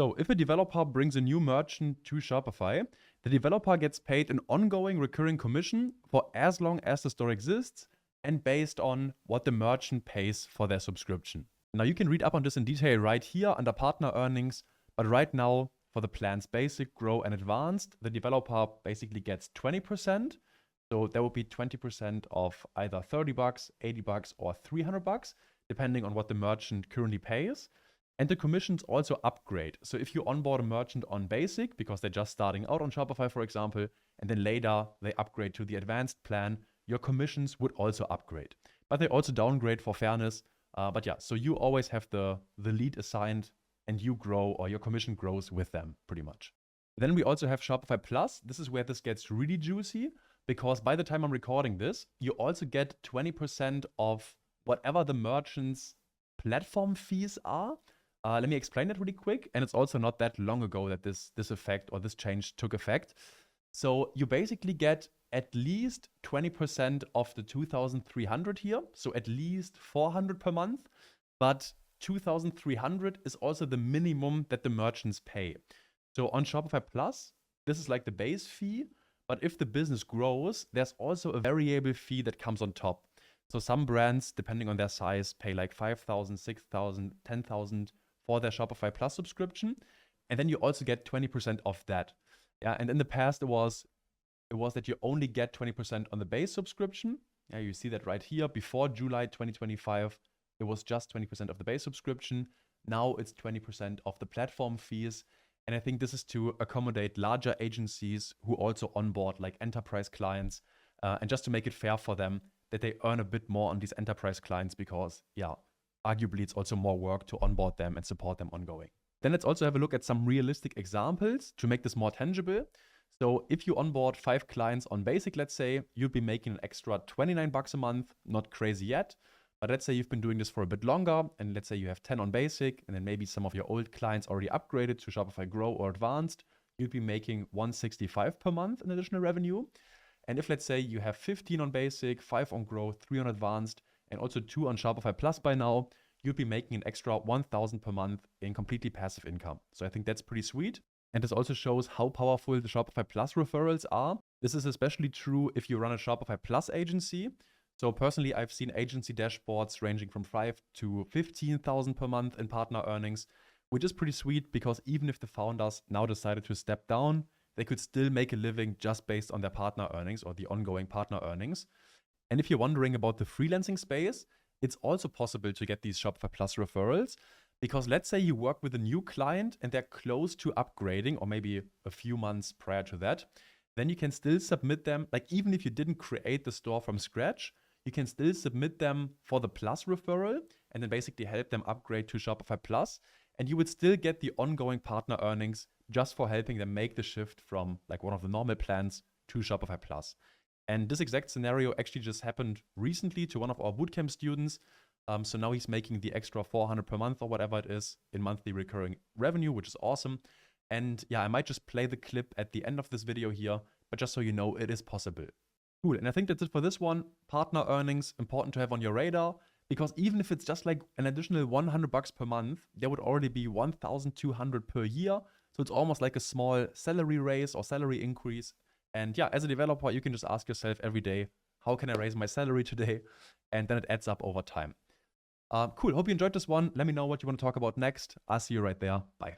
So if a developer brings a new merchant to Shopify, the developer gets paid an ongoing recurring commission for as long as the store exists and based on what the merchant pays for their subscription. Now you can read up on this in detail right here under Partner Earnings, but right now for the plans Basic, Grow, and Advanced, the developer basically gets 20%. So there will be 20% of either $30, $80, or $300, depending on what the merchant currently pays. And the commissions also upgrade. So if you onboard a merchant on Basic, because they're just starting out on Shopify, for example, and then later they upgrade to the advanced plan, your commissions would also upgrade. But they also downgrade for fairness. But yeah, so you always have the lead assigned and you grow, or your commission grows with them pretty much. Then we also have Shopify Plus. This is where this gets really juicy, because by the time I'm recording this, you also get 20% of whatever the merchant's platform fees are. Let me explain that really quick. And it's also not that long ago that this effect or this change took effect. So you basically get at least 20% of the 2,300 here. So at least 400 per month. But 2,300 is also the minimum that the merchants pay. So on Shopify Plus, this is like the base fee. But if the business grows, there's also a variable fee that comes on top. So some brands, depending on their size, pay like 5,000, 6,000, 10,000 for their Shopify Plus subscription. And then you also get 20% of that. Yeah, and in the past, it was that you only get 20% on the base subscription. Yeah, you see that right here. Before July 2025, it was just 20% of the base subscription. Now it's 20% of the platform fees. And I think this is to accommodate larger agencies who also onboard like enterprise clients, and just to make it fair for them that they earn a bit more on these enterprise clients, because yeah, arguably it's also more work to onboard them and support them ongoing. Then let's also have a look at some realistic examples to make this more tangible. So if you onboard 5 clients on Basic, let's say, you'll be making an extra $29 a month, not crazy yet. But let's say you've been doing this for a bit longer, and let's say you have 10 on Basic, and then maybe some of your old clients already upgraded to Shopify Grow or Advanced, you'd be making $165 per month in additional revenue. And if let's say you have 15 on Basic, 5 on Grow, 3 on Advanced, and also 2 on Shopify Plus by now, you'd be making an extra $1,000 per month in completely passive income. So I think that's pretty sweet. And this also shows how powerful the Shopify Plus referrals are. This is especially true if you run a Shopify Plus agency. So personally, I've seen agency dashboards ranging from 5 to 15,000 per month in partner earnings, which is pretty sweet, because even if the founders now decided to step down, they could still make a living just based on their partner earnings or the ongoing partner earnings. And if you're wondering about the freelancing space, it's also possible to get these Shopify Plus referrals, because let's say you work with a new client and they're close to upgrading, or maybe a few months prior to that, then you can still submit them, like even if you didn't create the store from scratch, you can still submit them for the Plus referral and then basically help them upgrade to Shopify Plus. And you would still get the ongoing partner earnings just for helping them make the shift from like one of the normal plans to Shopify Plus. And this exact scenario actually just happened recently to one of our bootcamp students. So now he's making the extra 400 per month or whatever it is in monthly recurring revenue, which is awesome. And yeah, I might just play the clip at the end of this video here, but just so you know, it is possible. Cool, and I think that's it for this one. Partner earnings, important to have on your radar, because even if it's just like an additional $100 per month, there would already be 1,200 per year. So it's almost like a small salary raise or salary increase. And yeah, as a developer, you can just ask yourself every day, how can I raise my salary today? And then it adds up over time. Cool, hope you enjoyed this one. Let me know what you want to talk about next. I'll see you right there. Bye.